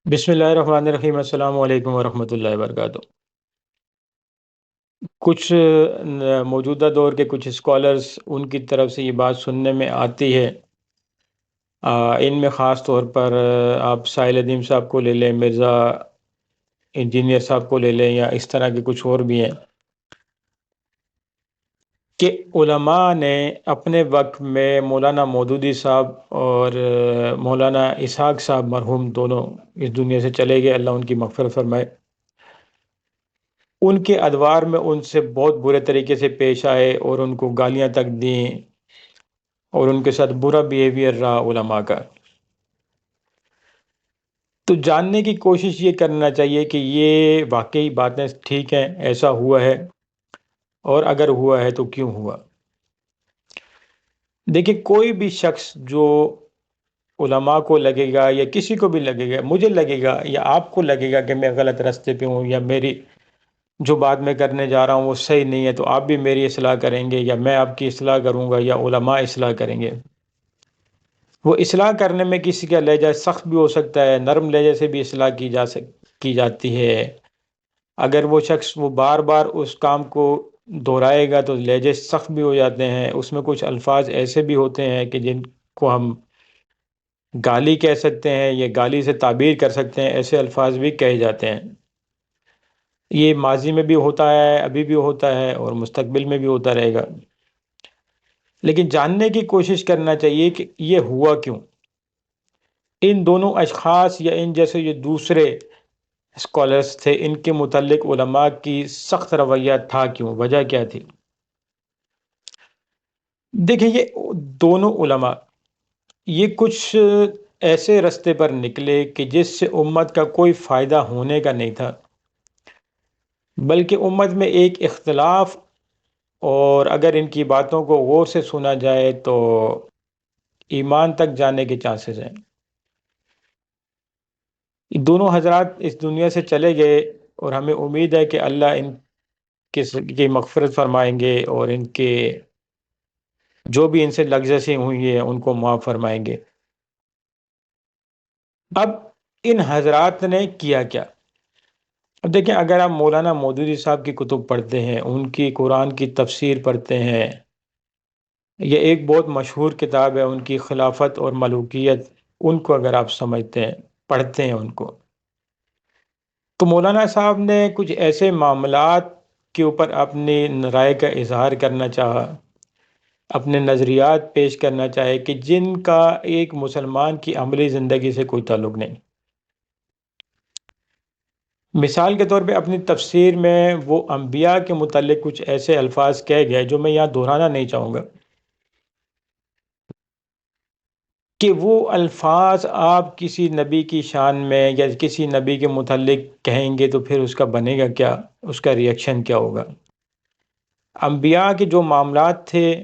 بسم اللہ الرحمن الرحیم۔ السلام علیکم ورحمۃ اللہ وبرکاتہ۔ کچھ موجودہ دور کے کچھ اسکالرز ان کی طرف سے یہ بات سننے میں آتی ہے، ان میں خاص طور پر آپ ساحل ندیم صاحب کو لے لیں، مرزا انجینئر صاحب کو لے لیں، یا اس طرح کے کچھ اور بھی ہیں کہ علماء نے اپنے وقت میں مولانا مودودی صاحب اور مولانا اسحاق صاحب مرحوم دونوں اس دنیا سے چلے گئے، اللہ ان کی مغفرت فرمائے، ان کے ادوار میں ان سے بہت برے طریقے سے پیش آئے اور ان کو گالیاں تک دیں اور ان کے ساتھ برا بیہیویئر رہا علماء کا۔ تو جاننے کی کوشش یہ کرنا چاہیے کہ یہ واقعی باتیں ٹھیک ہیں، ایسا ہوا ہے، اور اگر ہوا ہے تو کیوں ہوا۔ دیکھیں، کوئی بھی شخص جو علماء کو لگے گا یا کسی کو بھی لگے گا، مجھے لگے گا یا آپ کو لگے گا کہ میں غلط راستے پہ ہوں، یا میری جو بات میں کرنے جا رہا ہوں وہ صحیح نہیں ہے، تو آپ بھی میری اصلاح کریں گے، یا میں آپ کی اصلاح کروں گا، یا علماء اصلاح کریں گے۔ وہ اصلاح کرنے میں کسی کا لہجہ سخت بھی ہو سکتا ہے، نرم لہجے سے بھی اصلاح کی جاتی ہے۔ اگر وہ شخص وہ بار بار اس کام کو دہرائے گا تو لہجے سخت بھی ہو جاتے ہیں، اس میں کچھ الفاظ ایسے بھی ہوتے ہیں کہ جن کو ہم گالی کہہ سکتے ہیں یا گالی سے تعبیر کر سکتے ہیں، ایسے الفاظ بھی کہے جاتے ہیں۔ یہ ماضی میں بھی ہوتا ہے، ابھی بھی ہوتا ہے، اور مستقبل میں بھی ہوتا رہے گا۔ لیکن جاننے کی کوشش کرنا چاہیے کہ یہ ہوا کیوں۔ ان دونوں اشخاص یا ان جیسے جو دوسرے اسکالرس تھے، ان کے متعلق علماء کی سخت رویہ تھا کیوں، وجہ کیا تھی؟ دیکھیں، یہ دونوں علماء یہ کچھ ایسے رستے پر نکلے کہ جس سے امت کا کوئی فائدہ ہونے کا نہیں تھا، بلکہ امت میں ایک اختلاف، اور اگر ان کی باتوں کو غور سے سنا جائے تو ایمان تک جانے کے چانسز ہیں۔ یہ دونوں حضرات اس دنیا سے چلے گئے، اور ہمیں امید ہے کہ اللہ ان کی مغفرت فرمائیں گے، اور ان کے جو بھی ان سے لغزشیں ہوئی ہیں ان کو معاف فرمائیں گے۔ اب ان حضرات نے کیا کیا؟ اب دیکھیں، اگر آپ مولانا مودودی صاحب کی کتب پڑھتے ہیں، ان کی قرآن کی تفسیر پڑھتے ہیں، یہ ایک بہت مشہور کتاب ہے ان کی خلافت اور ملوکیت، ان کو اگر آپ سمجھتے ہیں، پڑھتے ہیں ان کو، تو مولانا صاحب نے کچھ ایسے معاملات کے اوپر اپنی رائے کا اظہار کرنا چاہا، اپنے نظریات پیش کرنا چاہے کہ جن کا ایک مسلمان کی عملی زندگی سے کوئی تعلق نہیں۔ مثال کے طور پہ اپنی تفسیر میں وہ انبیاء کے متعلق کچھ ایسے الفاظ کہہ گئے جو میں یہاں دہرانا نہیں چاہوں گا، کہ وہ الفاظ آپ کسی نبی کی شان میں یا کسی نبی کے متعلق کہیں گے تو پھر اس کا بنے گا کیا، اس کا ریئیکشن کیا ہوگا۔ انبیاء کے جو معاملات تھے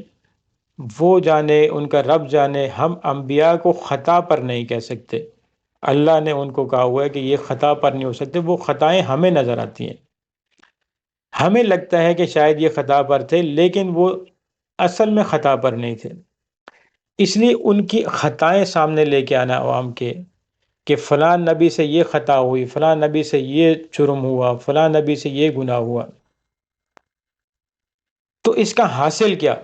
وہ جانے، ان کا رب جانے، ہم انبیاء کو خطا پر نہیں کہہ سکتے۔ اللہ نے ان کو کہا ہوا ہے کہ یہ خطا پر نہیں ہو سکتے، وہ خطائیں ہمیں نظر آتی ہیں، ہمیں لگتا ہے کہ شاید یہ خطا پر تھے، لیکن وہ اصل میں خطا پر نہیں تھے۔ اس لیے ان کی خطائیں سامنے لے کے آنا عوام کے، کہ فلاں نبی سے یہ خطا ہوئی، فلاں نبی سے یہ جرم ہوا، فلاں نبی سے یہ گناہ ہوا، تو اس کا حاصل کیا؟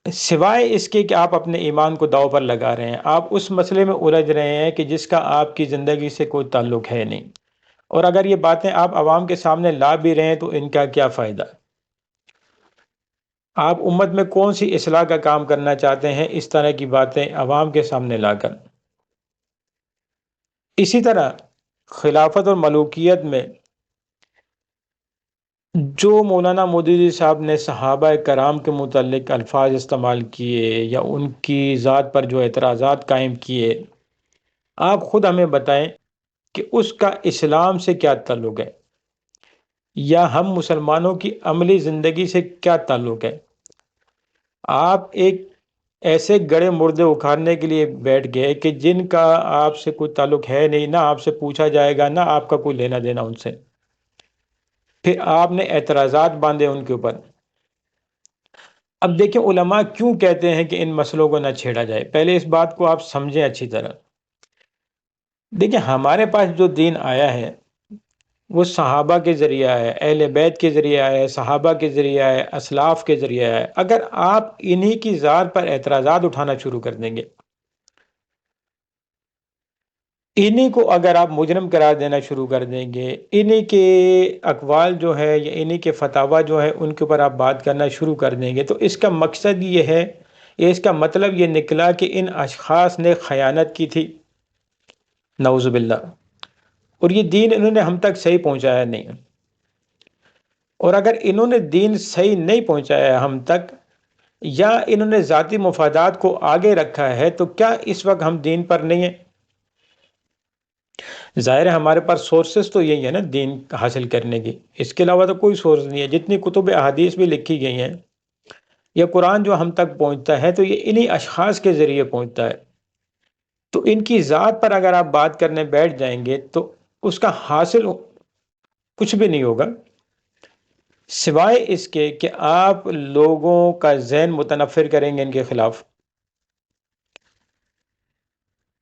سوائے اس کے کہ آپ اپنے ایمان کو داؤ پر لگا رہے ہیں، آپ اس مسئلے میں الجھ رہے ہیں کہ جس کا آپ کی زندگی سے کوئی تعلق ہے نہیں، اور اگر یہ باتیں آپ عوام کے سامنے لا بھی رہے ہیں تو ان کا کیا فائدہ؟ آپ امت میں کون سی اصلاح کا کام کرنا چاہتے ہیں اس طرح کی باتیں عوام کے سامنے لا کر؟ اسی طرح خلافت اور ملوکیت میں جو مولانا مودودی صاحب نے صحابہ کرام کے متعلق الفاظ استعمال کیے یا ان کی ذات پر جو اعتراضات قائم کیے، آپ خود ہمیں بتائیں کہ اس کا اسلام سے کیا تعلق ہے، یا ہم مسلمانوں کی عملی زندگی سے کیا تعلق ہے؟ آپ ایک ایسے گڑے مردے اکھاڑنے کے لیے بیٹھ گئے کہ جن کا آپ سے کوئی تعلق ہے نہیں، نہ آپ سے پوچھا جائے گا، نہ آپ کا کوئی لینا دینا ان سے، پھر آپ نے اعتراضات باندھے ان کے اوپر۔ اب دیکھیں، علماء کیوں کہتے ہیں کہ ان مسئلوں کو نہ چھیڑا جائے؟ پہلے اس بات کو آپ سمجھیں اچھی طرح۔ دیکھیں ہمارے پاس جو دین آیا ہے وہ صحابہ کے ذریعہ ہے، اہل بیت کے ذریعہ ہے، صحابہ کے ذریعہ ہے، اسلاف کے ذریعہ ہے۔ اگر آپ انہی کی ذات پر اعتراضات اٹھانا شروع کر دیں گے، انہی کو اگر آپ مجرم قرار دینا شروع کر دیں گے، انہی کے اقوال جو ہے یا انہی کے فتاوی جو ہے ان کے اوپر آپ بات کرنا شروع کر دیں گے، تو اس کا مقصد یہ ہے، یہ اس کا مطلب یہ نکلا کہ ان اشخاص نے خیانت کی تھی، نعوذ باللہ، اور یہ دین انہوں نے ہم تک صحیح پہنچایا نہیں۔ اور اگر انہوں نے دین صحیح نہیں پہنچایا ہم تک، یا انہوں نے ذاتی مفادات کو آگے رکھا ہے، تو کیا اس وقت ہم دین پر نہیں ہیں؟ ظاہر ہے ہمارے پاس سورسز تو یہی ہے نا دین حاصل کرنے کی، اس کے علاوہ تو کوئی سورس نہیں ہے۔ جتنی کتب احادیث بھی لکھی گئی ہیں یا قرآن جو ہم تک پہنچتا ہے تو یہ انہی اشخاص کے ذریعے پہنچتا ہے۔ تو ان کی ذات پر اگر آپ بات کرنے بیٹھ جائیں گے تو اس کا حاصل کچھ بھی نہیں ہوگا، سوائے اس کے کہ آپ لوگوں کا ذہن متنفر کریں گے ان کے خلاف،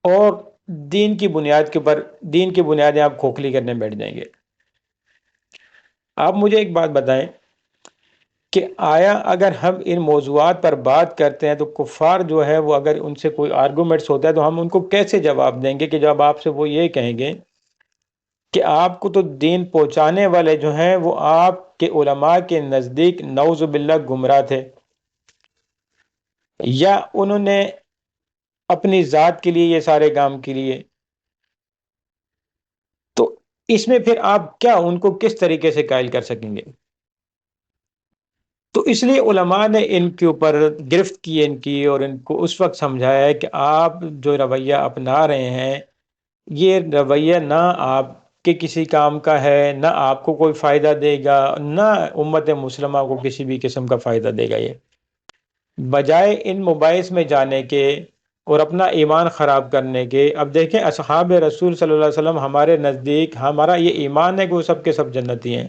اور دین کی بنیاد کے پر دین کی بنیادیں آپ کھوکھلی کرنے بیٹھ جائیں گے۔ آپ مجھے ایک بات بتائیں کہ آیا اگر ہم ان موضوعات پر بات کرتے ہیں تو کفار جو ہے وہ اگر ان سے کوئی آرگومنٹس ہوتا ہے تو ہم ان کو کیسے جواب دیں گے کہ جب آپ سے وہ یہ کہیں گے کہ آپ کو تو دین پہنچانے والے جو ہیں وہ آپ کے علماء کے نزدیک نعوذ باللہ گمراہ تھے، یا انہوں نے اپنی ذات کے لیے یہ سارے کام کے لیے، تو اس میں پھر آپ کیا ان کو کس طریقے سے قائل کر سکیں گے؟ تو اس لیے علماء نے ان کے اوپر گرفت کی ان کی، اور ان کو اس وقت سمجھایا ہے کہ آپ جو رویہ اپنا رہے ہیں یہ رویہ نہ آپ کے کسی کام کا ہے، نہ آپ کو کوئی فائدہ دے گا، نہ امت مسلمہ کو کسی بھی قسم کا فائدہ دے گا۔ یہ بجائے ان مباحث میں جانے کے اور اپنا ایمان خراب کرنے کے، اب دیکھیں اصحاب رسول صلی اللہ علیہ وسلم ہمارے نزدیک ہمارا یہ ایمان ہے کہ وہ سب کے سب جنتی ہیں۔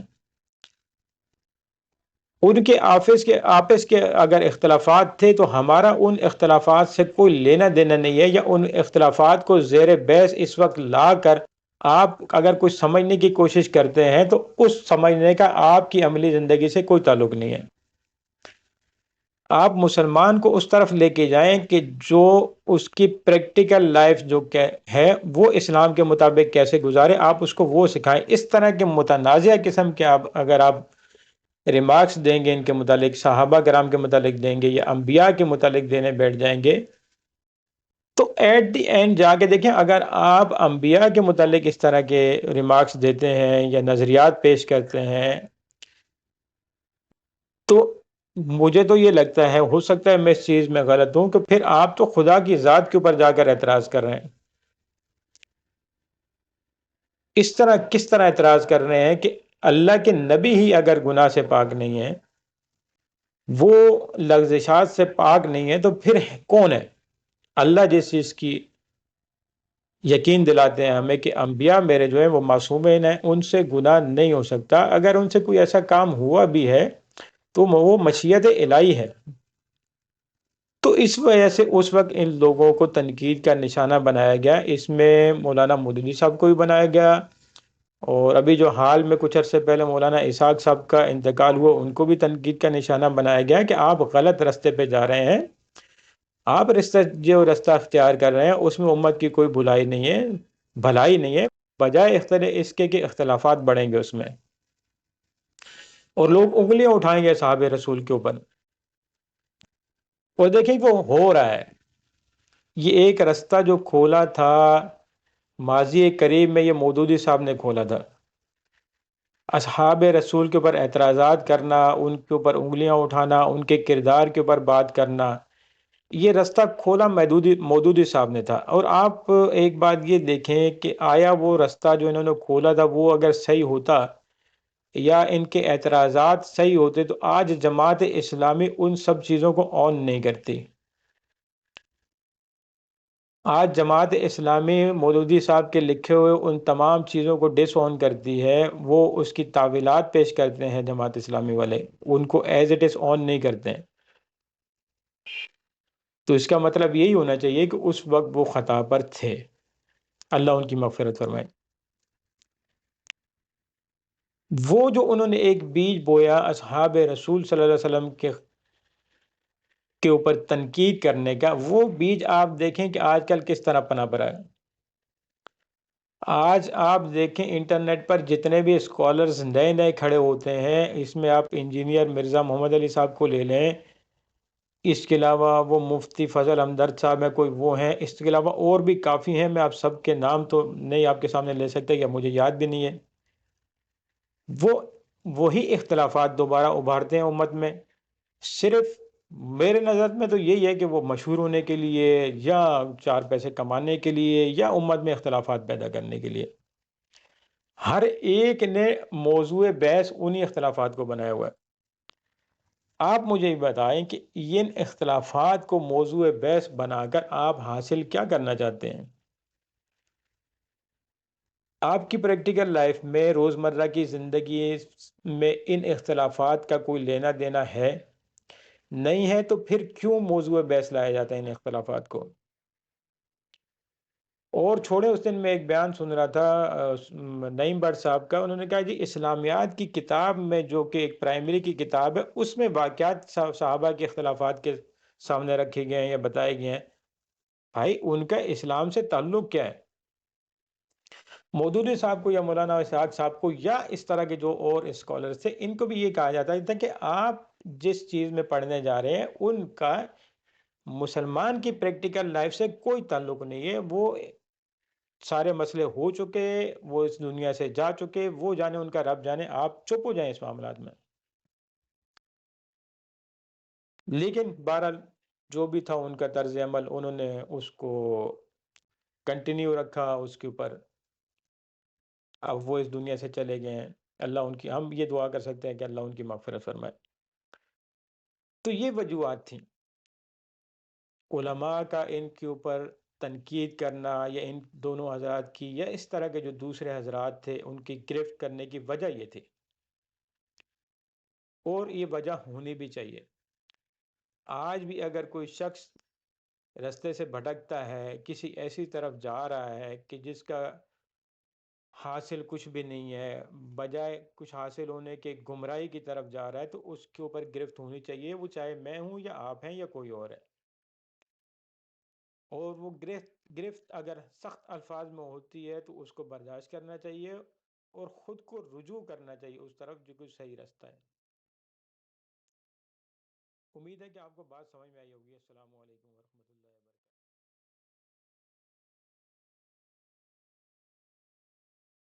ان کے آپس کے اگر اختلافات تھے تو ہمارا ان اختلافات سے کوئی لینا دینا نہیں ہے، یا ان اختلافات کو زیر بحث اس وقت لا کر آپ اگر کچھ سمجھنے کی کوشش کرتے ہیں تو اس سمجھنے کا آپ کی عملی زندگی سے کوئی تعلق نہیں ہے۔ آپ مسلمان کو اس طرف لے کے جائیں کہ جو اس کی پریکٹیکل لائف جو ہے وہ اسلام کے مطابق کیسے گزارے، آپ اس کو وہ سکھائیں۔ اس طرح کے متنازع قسم کے اگر آپ ریمارکس دیں گے ان کے متعلق، صحابہ کرام کے متعلق دیں گے یا انبیاء کے متعلق دینے بیٹھ جائیں گے، تو ایٹ دی اینڈ جا کے دیکھیں اگر آپ انبیاء کے متعلق اس طرح کے ریمارکس دیتے ہیں یا نظریات پیش کرتے ہیں، تو مجھے تو یہ لگتا ہے، ہو سکتا ہے میں اس چیز میں غلط ہوں، کہ پھر آپ تو خدا کی ذات کے اوپر جا کر اعتراض کر رہے ہیں۔ اس طرح کس طرح اعتراض کر رہے ہیں کہ اللہ کے نبی ہی اگر گناہ سے پاک نہیں ہے، وہ لغزشات سے پاک نہیں ہے، تو پھر کون ہے؟ اللہ جس چیز کی یقین دلاتے ہیں ہمیں کہ انبیاء میرے جو ہیں وہ معصومین ہیں، ان سے گناہ نہیں ہو سکتا، اگر ان سے کوئی ایسا کام ہوا بھی ہے تو وہ مشیت الہی ہے۔ تو اس وجہ سے اس وقت ان لوگوں کو تنقید کا نشانہ بنایا گیا، اس میں مولانا مودودی صاحب کو بھی بنایا گیا، اور ابھی جو حال میں کچھ عرصے پہلے مولانا اسحاق صاحب کا انتقال ہوا ان کو بھی تنقید کا نشانہ بنایا گیا کہ آپ غلط رستے پہ جا رہے ہیں، آپ جو رستہ اختیار کر رہے ہیں اس میں امت کی کوئی بھلائی نہیں ہے، بھلائی نہیں ہے، بجائے اس کے کہ اختلافات بڑھیں گے اس میں، اور لوگ انگلیاں اٹھائیں گے صحابہ رسول کے اوپر۔ اور دیکھیں کہ وہ ہو رہا ہے، یہ ایک رستہ جو کھولا تھا ماضی قریب میں، یہ مودودی صاحب نے کھولا تھا، اصحاب رسول کے اوپر اعتراضات کرنا، ان کے اوپر انگلیاں اٹھانا، ان کے کردار کے اوپر بات کرنا، یہ رستہ کھولا مودودی صاحب نے تھا۔ اور آپ ایک بات یہ دیکھیں کہ آیا وہ رستہ جو انہوں نے کھولا تھا وہ اگر صحیح ہوتا یا ان کے اعتراضات صحیح ہوتے تو آج جماعت اسلامی ان سب چیزوں کو آن نہیں کرتی۔ آج جماعت اسلامی مودودی صاحب کے لکھے ہوئے ان تمام چیزوں کو ڈس آن کرتی ہے، وہ اس کی تعویلات پیش کرتے ہیں جماعت اسلامی والے، ان کو ایز اٹ از آن نہیں کرتے ہیں۔ تو اس کا مطلب یہی ہونا چاہیے کہ اس وقت وہ خطا پر تھے۔ اللہ ان کی مغفرت فرمائے۔ وہ جو انہوں نے ایک بیج بویا اصحاب رسول صلی اللہ علیہ وسلم کے اوپر تنقید کرنے کا، وہ بیج آپ دیکھیں کہ آج کل کس طرح پنپ رہا ہے۔ آج آپ دیکھیں انٹرنیٹ پر جتنے بھی اسکالرز نئے نئے کھڑے ہوتے ہیں، اس میں آپ انجینئر مرزا محمد علی صاحب کو لے لیں، اس کے علاوہ وہ مفتی فضل ہمدرد صاحب ہیں، کوئی وہ ہیں، اس کے علاوہ اور بھی کافی ہیں، میں آپ سب کے نام تو نہیں آپ کے سامنے لے سکتے یا مجھے یاد بھی نہیں ہے۔ وہ وہی اختلافات دوبارہ ابھارتے ہیں امت میں، صرف میرے نظر میں تو یہی ہے کہ وہ مشہور ہونے کے لیے یا چار پیسے کمانے کے لیے یا امت میں اختلافات پیدا کرنے کے لیے۔ ہر ایک نے موضوع بحث انہی اختلافات کو بنایا ہوا ہے۔ آپ مجھے یہ بتائیں کہ ان اختلافات کو موضوع بحث بنا کر آپ حاصل کیا کرنا چاہتے ہیں؟ آپ کی پریکٹیکل لائف میں روزمرہ کی زندگی میں ان اختلافات کا کوئی لینا دینا ہے؟ نہیں ہے تو پھر کیوں موضوع بحث لایا جاتا ہے ان اختلافات کو؟ اور چھوڑے، اس دن میں ایک بیان سن رہا تھا نعیم بٹ صاحب کا، انہوں نے کہا جی اسلامیات کی کتاب میں جو کہ ایک پرائمری کی کتاب ہے، اس میں واقعات صحابہ کے اختلافات کے سامنے رکھے گئے ہیں یا بتائے گئے ہیں۔ بھائی ان کا اسلام سے تعلق کیا ہے؟ مودودی صاحب کو یا مولانا اسحاق صاحب کو یا اس طرح کے جو اور اسکالرز تھے، ان کو بھی یہ کہا جاتا تھا کہ آپ جس چیز میں پڑھنے جا رہے ہیں ان کا مسلمان کی پریکٹیکل لائف سے کوئی تعلق نہیں ہے، وہ سارے مسئلے ہو چکے، وہ اس دنیا سے جا چکے، وہ جانے ان کا رب جانے، آپ چپ ہو جائیں اس معاملات میں۔ لیکن بہرحال جو بھی تھا ان کا طرز عمل، انہوں نے اس کو کنٹینیو رکھا اس کے اوپر، اب وہ اس دنیا سے چلے گئے ہیں۔ اللہ ان کی، ہم یہ دعا کر سکتے ہیں کہ اللہ ان کی مغفرت فرمائے۔ تو یہ وجوہات تھیں علماء کا ان کے اوپر تنقید کرنا، یا ان دونوں حضرات کی یا اس طرح کے جو دوسرے حضرات تھے ان کی گرفت کرنے کی وجہ یہ تھی، اور یہ وجہ ہونی بھی چاہیے۔ آج بھی اگر کوئی شخص رستے سے بھٹکتا ہے، کسی ایسی طرف جا رہا ہے کہ جس کا حاصل کچھ بھی نہیں ہے، بجائے کچھ حاصل ہونے کے گمراہی کی طرف جا رہا ہے، تو اس کے اوپر گرفت ہونی چاہیے، وہ چاہے میں ہوں یا آپ ہیں یا کوئی اور ہے۔ اور وہ گرفت اگر سخت الفاظ میں ہوتی ہے تو اس کو برداشت کرنا چاہیے، اور خود کو رجوع کرنا چاہیے اس طرف جو کچھ صحیح رستہ ہے۔ امید ہے کہ آپ کو بات سمجھ میں آئی ہوگی۔ السلام علیکم ورحمۃ اللہ۔